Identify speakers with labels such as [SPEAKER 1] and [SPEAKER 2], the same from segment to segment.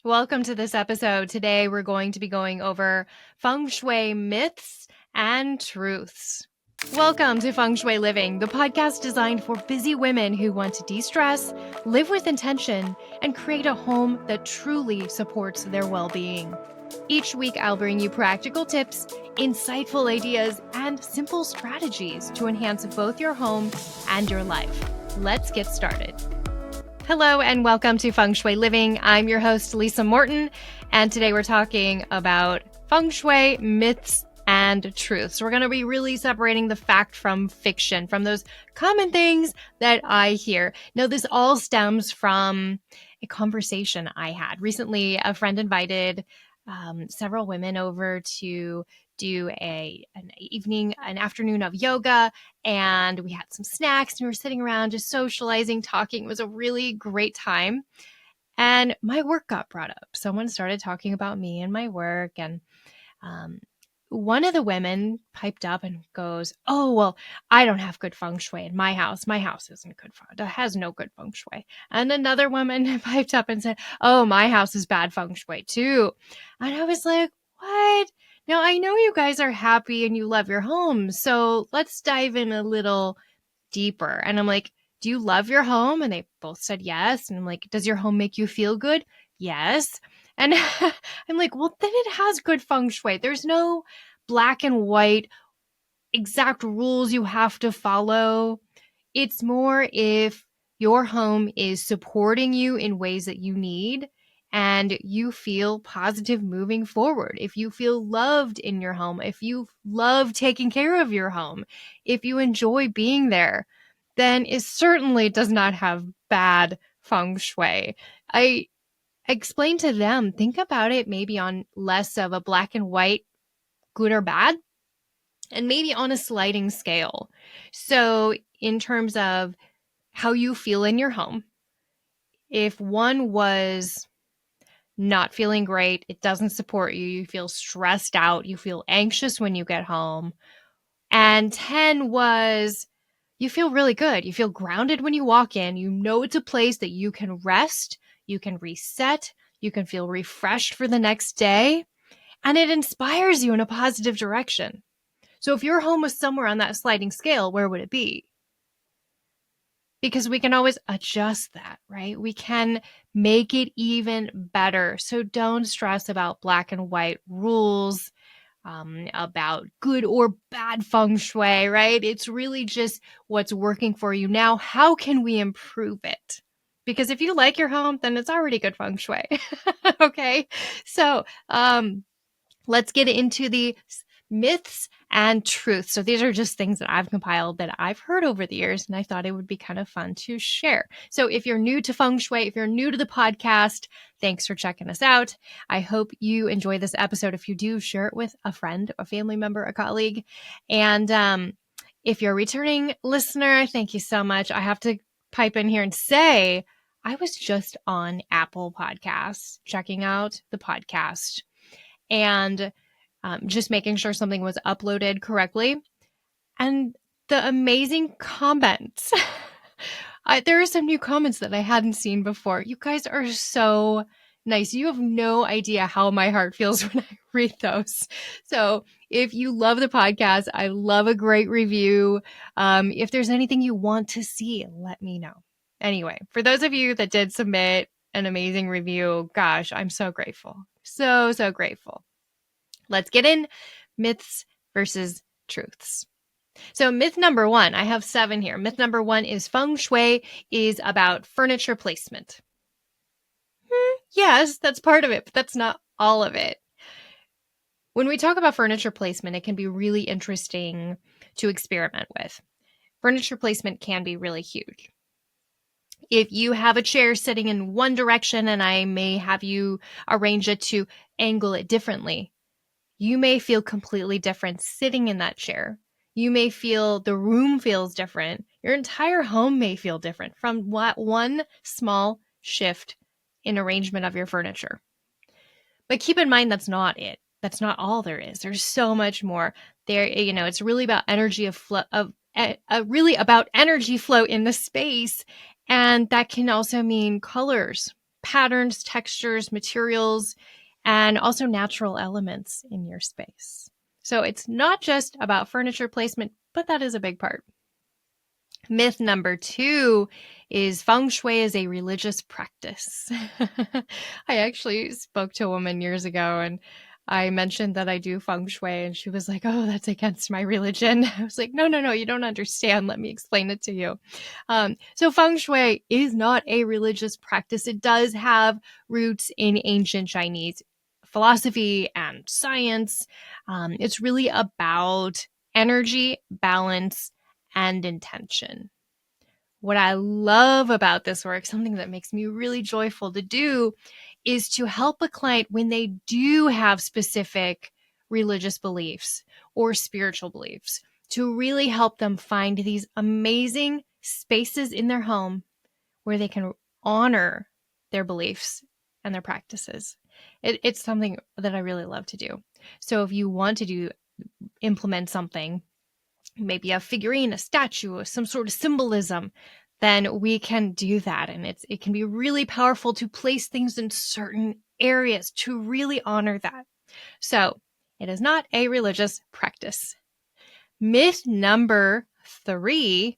[SPEAKER 1] Welcome to this episode. Today we're going to be going over Feng Shui myths and truths. Welcome to Feng Shui Living, the podcast designed for busy women who want to de-stress, live with intention, and create a home that truly supports their well-being. Each week, I'll bring you practical tips, insightful ideas, and simple strategies to enhance both your home and your life. Let's get started. Hello and welcome to Feng Shui Living. I'm your host, Lisa Morton, and today we're talking about Feng Shui myths and truths. We're going to be really separating the fact from fiction, from those common things that I hear. Now, this all stems from a conversation I had. Recently, a friend invited several women over to do an afternoon of yoga, and we had some snacks and we were sitting around just socializing, talking. It was a really great time. And my work got brought up. Someone started talking about me and my work, and one of the women piped up and goes, "Oh, well, I don't have good feng shui in my house. My house isn't good. It has no good feng shui." And another woman piped up and said, "Oh, my house is bad feng shui too." And I was like, "What? Now, I know you guys are happy and you love your home, so let's dive in a little deeper." And I'm like, "Do you love your home?" And they both said yes. And I'm like, "Does your home make you feel good?" Yes. And I'm like, "Well, then it has good feng shui. There's no black and white exact rules you have to follow. It's more if your home is supporting you in ways that you need and you feel positive moving forward. If you feel loved in your home, if you love taking care of your home, if you enjoy being there, then it certainly does not have bad feng shui." I explained to them, think about it maybe on less of a black and white, good or bad, and maybe on a sliding scale. So in terms of how you feel in your home, if one was not feeling great, it doesn't support you, you feel stressed out, you feel anxious when you get home, and 10 was you feel really good, you feel grounded when you walk in, you know it's a place that you can rest, you can reset, you can feel refreshed for the next day, and it inspires you in a positive direction. So if your home was somewhere on that sliding scale, where would it be? Because we can always adjust that, right? We can make it even better. So don't stress about black and white rules, about good or bad feng shui, right? It's really just what's working for you now. How can we improve it? Because if you like your home, then it's already good feng shui. Okay. So, let's get into the myths and truths. So these are just things that I've compiled that I've heard over the years, and I thought it would be kind of fun to share. So if you're new to Feng Shui, if you're new to the podcast, thanks for checking us out. I hope you enjoy this episode. If you do, share it with a friend, a family member, a colleague. And if you're a returning listener, thank you so much. I have to pipe in here and say, I was just on Apple Podcasts, checking out the podcast, and just making sure something was uploaded correctly. And the amazing comments. There are some new comments that I hadn't seen before. You guys are so nice. You have no idea how my heart feels when I read those. So if you love the podcast, I love a great review. If there's anything you want to see, let me know. Anyway, for those of you that did submit an amazing review, gosh, I'm so grateful. So, so grateful. Let's get in myths versus truths. So myth number 1, I have 7 here. Myth number 1 is Feng Shui is about furniture placement. Yes, that's part of it, but that's not all of it. When we talk about furniture placement, it can be really interesting to experiment with. Furniture placement can be really huge. If you have a chair sitting in one direction and I may have you arrange it to angle it differently, you may feel completely different sitting in that chair. You may feel the room feels different. Your entire home may feel different from one small shift in arrangement of your furniture. But keep in mind, that's not it. That's not all there is. There's so much more there. It's really about energy really about energy flow in the space. And that can also mean colors, patterns, textures, materials, and also natural elements in your space. So it's not just about furniture placement, but that is a big part. Myth number 2 is Feng Shui is a religious practice. I actually spoke to a woman years ago and I mentioned that I do Feng Shui and she was like, oh, that's against my religion. I was like, no, you don't understand. Let me explain it to you. So Feng Shui is not a religious practice. It does have roots in ancient Chinese philosophy and science. It's really about energy, balance, and intention. What I love about this work, something that makes me really joyful to do, is to help a client when they do have specific religious beliefs or spiritual beliefs, to really help them find these amazing spaces in their home where they can honor their beliefs and their practices. It's something that I really love to do. So if you want to implement something, maybe a figurine, a statue, some sort of symbolism, then we can do that. And it can be really powerful to place things in certain areas to really honor that. So it is not a religious practice. Myth number 3,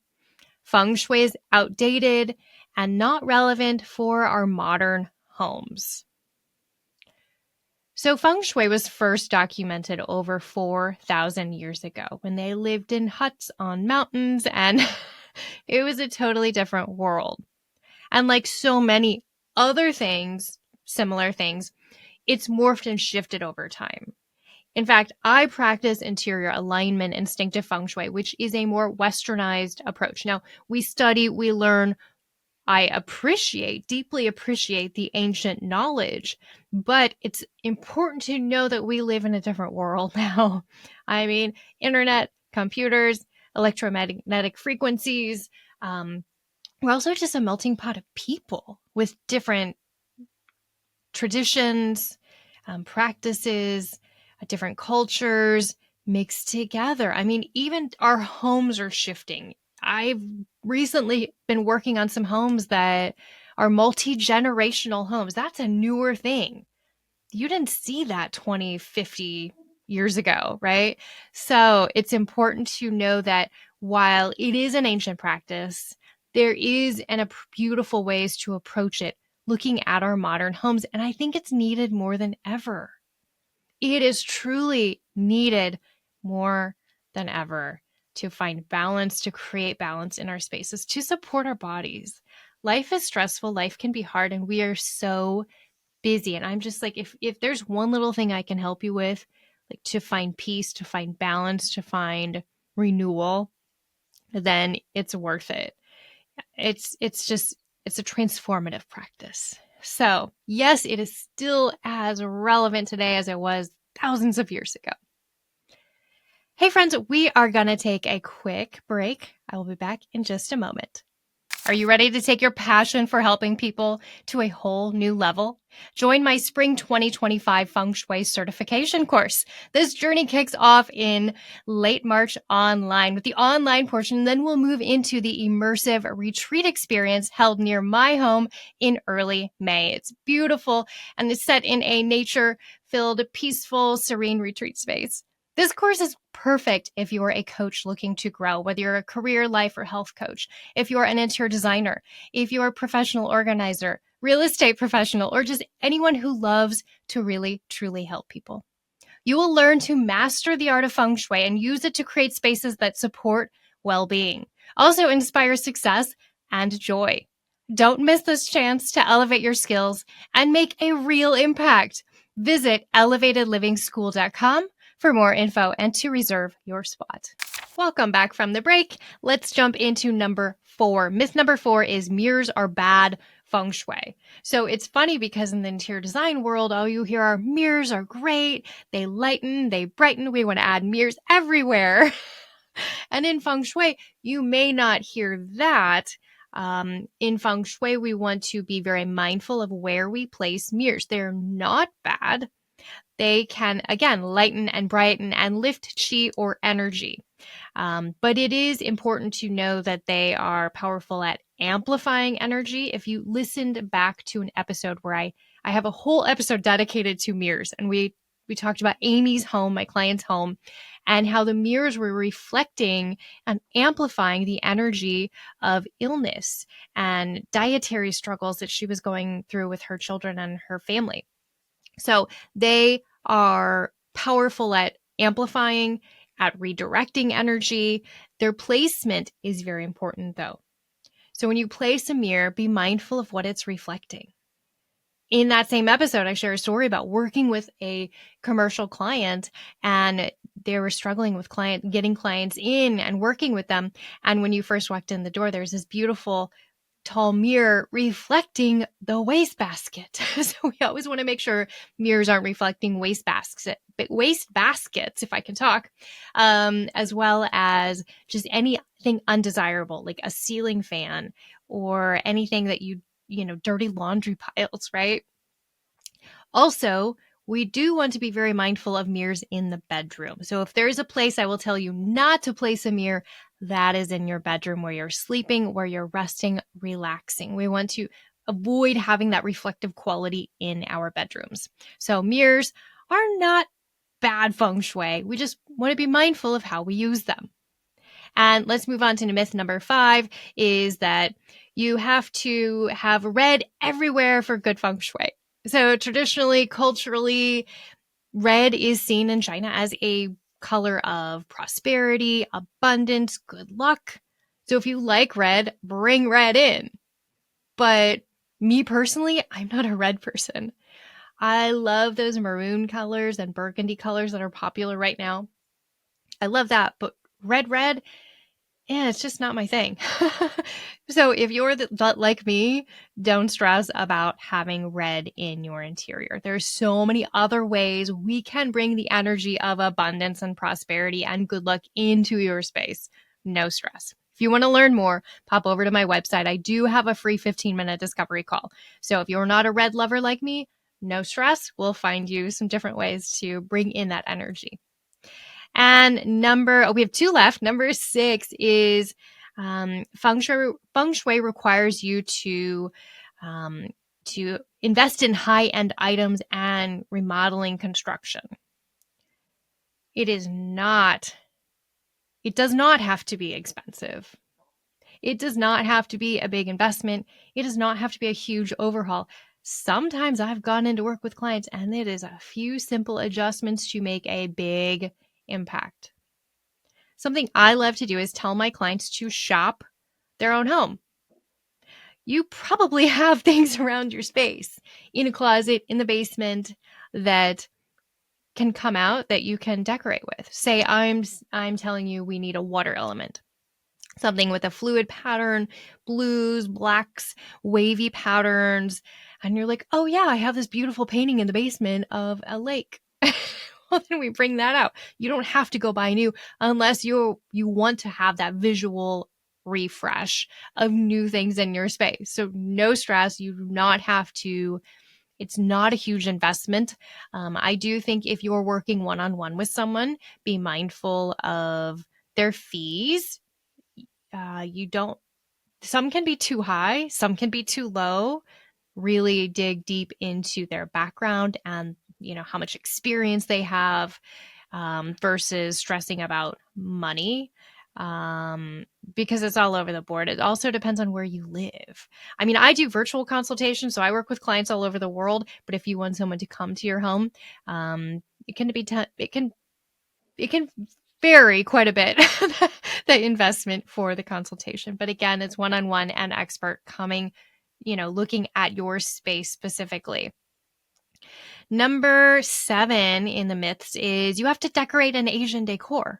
[SPEAKER 1] Feng Shui is outdated and not relevant for our modern homes. So Feng Shui was first documented over 4,000 years ago when they lived in huts on mountains, and it was a totally different world. And like so many other things, similar things, it's morphed and shifted over time. In fact, I practice interior alignment instinctive Feng Shui, which is a more westernized approach. Now, we study, we learn, I deeply appreciate the ancient knowledge, but it's important to know that we live in a different world now. I mean, internet, computers, electromagnetic frequencies. We're also just a melting pot of people with different traditions, practices, different cultures mixed together. I mean, even our homes are shifting. I've recently been working on some homes that are multi-generational homes. That's a newer thing. You didn't see that 20, 50 years ago, right? So it's important to know that while it is an ancient practice, there is beautiful ways to approach it looking at our modern homes. And I think it's needed more than ever. It is truly needed more than ever to find balance, to create balance in our spaces, to support our bodies. Life is stressful, life can be hard, and we are so busy. And I'm just like, if there's one little thing I can help you with, like to find peace, to find balance, to find renewal, then it's worth it. It's a transformative practice. So yes, it is still as relevant today as it was thousands of years ago. Hey friends, we are going to take a quick break. I will be back in just a moment. Are you ready to take your passion for helping people to a whole new level? Join my Spring 2025 Feng Shui certification course. This journey kicks off in late March online with the online portion. Then we'll move into the immersive retreat experience held near my home in early May. It's beautiful and it's set in a nature-filled, peaceful, serene retreat space. This course is perfect if you're a coach looking to grow, whether you're a career, life, or health coach, if you're an interior designer, if you're a professional organizer, real estate professional, or just anyone who loves to really, truly help people. You will learn to master the art of Feng Shui and use it to create spaces that support well-being, also inspire success and joy. Don't miss this chance to elevate your skills and make a real impact. Visit elevatedlivingschool.com for more info and to reserve your spot. Welcome back from the break. Let's jump into number 4. Myth number 4 is mirrors are bad Feng Shui. So it's funny because in the interior design world, all you hear are mirrors are great. They lighten, they brighten. We want to add mirrors everywhere. And in Feng Shui, you may not hear that. In Feng Shui, we want to be very mindful of where we place mirrors. They're not bad. They can, again, lighten and brighten and lift chi or energy. But it is important to know that they are powerful at amplifying energy. If you listened back to an episode where I have a whole episode dedicated to mirrors, and we talked about Amy's home, my client's home, and how the mirrors were reflecting and amplifying the energy of illness and dietary struggles that she was going through with her children and her family. So they are powerful at amplifying, at redirecting energy. Their placement is very important, though. So when you place a mirror, be mindful of what it's reflecting. In that same episode, I share a story about working with a commercial client, and they were struggling with getting clients in and working with them. And when you first walked in the door, there's this beautiful tall mirror reflecting the wastebasket. So we always want to make sure mirrors aren't reflecting wastebaskets, if I can talk, as well as just anything undesirable, like a ceiling fan or anything that dirty laundry piles, right? Also, we do want to be very mindful of mirrors in the bedroom. So if there is a place I will tell you not to place a mirror, that is in your bedroom where you're sleeping, where you're resting, relaxing. We want to avoid having that reflective quality in our bedrooms. So mirrors are not bad feng shui. We just want to be mindful of how we use them. And let's move on to myth number 5 is that you have to have red everywhere for good feng shui. So traditionally, culturally, red is seen in China as a color of prosperity, abundance, good luck. So if you like red, bring red in. But me personally, I'm not a red person. I love those maroon colors and burgundy colors that are popular right now. I love that, but red, it's just not my thing. So if you're like me, don't stress about having red in your interior. There's so many other ways we can bring the energy of abundance and prosperity and good luck into your space. No stress. If you want to learn more, pop over to my website. I do have a free 15-minute discovery call. So if you're not a red lover like me, no stress. We'll find you some different ways to bring in that energy. And we have 2 left. Number 6 is Feng Shui requires you to invest in high-end items and remodeling construction. It does not have to be expensive. It does not have to be a big investment. It does not have to be a huge overhaul. Sometimes I've gone into work with clients and it is a few simple adjustments to make a big impact. Something I love to do is tell my clients to shop their own home. You probably have things around your space, in a closet, in the basement, that can come out that you can decorate with. Say I'm telling you we need a water element. Something with a fluid pattern, blues, blacks, wavy patterns. And you're like, oh yeah, I have this beautiful painting in the basement of a lake. Well, then we bring that out. You don't have to go buy new unless you want to have that visual refresh of new things in your space. So no stress. You do not have to. It's not a huge investment. I do think if you're working one-on-one with someone, be mindful of their fees. Some can be too high, some can be too low. Really dig deep into their background and how much experience they have, versus stressing about money, because it's all over the board. It also depends on where you live. I mean, I do virtual consultations, so I work with clients all over the world. But if you want someone to come to your home, it can vary quite a bit, the investment for the consultation. But again, it's one-on-one and expert coming, looking at your space specifically. Number 7 in the myths is you have to decorate an Asian decor.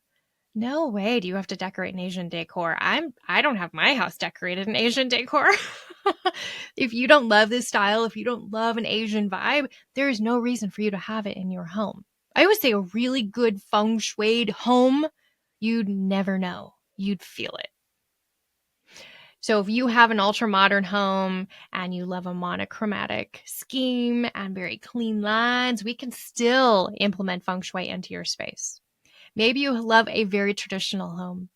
[SPEAKER 1] No way do you have to decorate an Asian decor. I don't have my house decorated in Asian decor. If you don't love this style, if you don't love an Asian vibe, there is no reason for you to have it in your home. I always say a really good feng shuied home, you'd never know. You'd feel it. So if you have an ultra-modern home and you love a monochromatic scheme and very clean lines, we can still implement Feng Shui into your space. Maybe you love a very traditional home.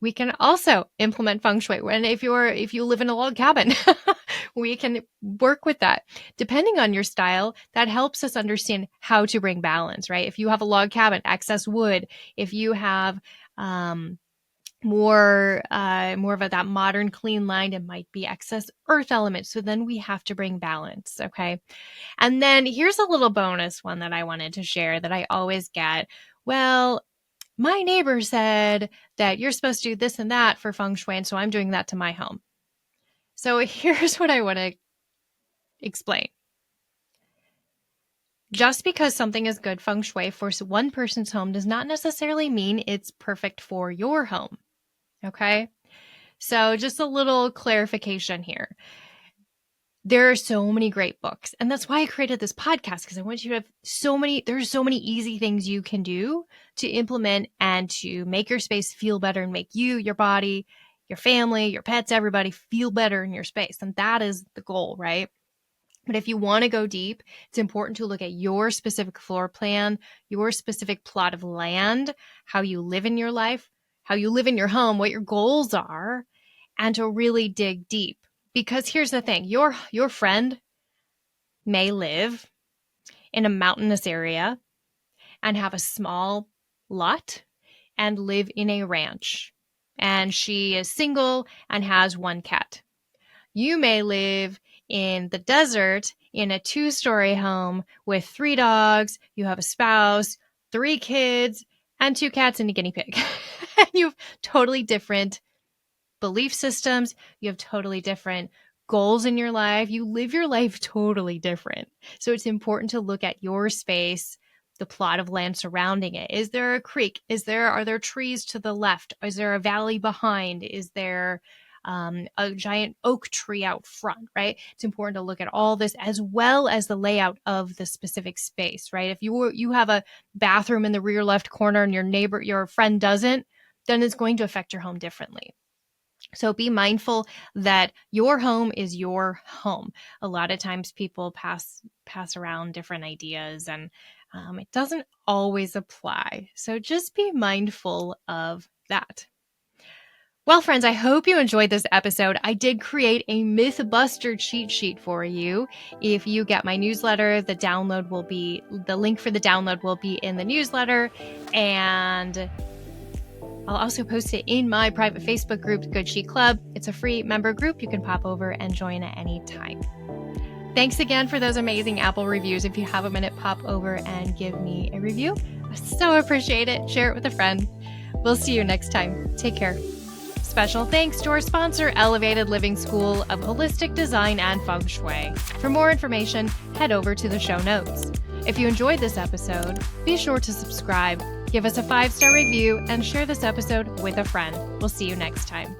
[SPEAKER 1] We can also implement Feng Shui. And if you live in a log cabin, we can work with that. Depending on your style, that helps us understand how to bring balance, right? If you have a log cabin, excess wood. If you have more of that modern clean line, it might be excess earth elements. So then we have to bring balance. Okay. And then here's a little bonus one that I wanted to share that I always get. Well, my neighbor said that you're supposed to do this and that for Feng Shui, and so I'm doing that to my home. So here's what I want to explain. Just because something is good Feng Shui for one person's home does not necessarily mean it's perfect for your home. Okay? So just a little clarification here. There are so many great books, and that's why I created this podcast, because I want you to have there's so many easy things you can do to implement and to make your space feel better and make you, your body, your family, your pets, everybody feel better in your space. And that is the goal, right? But if you want to go deep, it's important to look at your specific floor plan, your specific plot of land, how you live in your life, how you live in your home, what your goals are, and to really dig deep. Because here's the thing, your friend may live in a mountainous area and have a small lot and live in a ranch. And she is single and has one cat. You may live in the desert in a 2-story home with 3 dogs. You have a spouse, 3 kids, and 2 cats and a guinea pig. You have totally different belief systems. You have totally different goals in your life. You live your life totally different. So it's important to look at your space, the plot of land surrounding it. Is there a creek? Are there trees to the left? Is there a valley behind? Is there a giant oak tree out front, right? It's important to look at all this as well as the layout of the specific space, right? If you have a bathroom in the rear left corner and your friend doesn't, then it's going to affect your home differently. So be mindful that your home is your home. A lot of times people pass around different ideas, and it doesn't always apply. So just be mindful of that. Well, friends, I hope you enjoyed this episode. I did create a Mythbuster cheat sheet for you. If you get my newsletter, the link for the download will be in the newsletter, and I'll also post it in my private Facebook group, Good Sheet Club. It's a free member group. You can pop over and join at any time. Thanks again for those amazing Apple reviews. If you have a minute, pop over and give me a review. I so appreciate it. Share it with a friend. We'll see you next time. Take care. Special thanks to our sponsor, Elevated Living School of Holistic Design and Feng Shui. For more information, head over to the show notes. If you enjoyed this episode, be sure to subscribe, give us a 5-star review, and share this episode with a friend. We'll see you next time.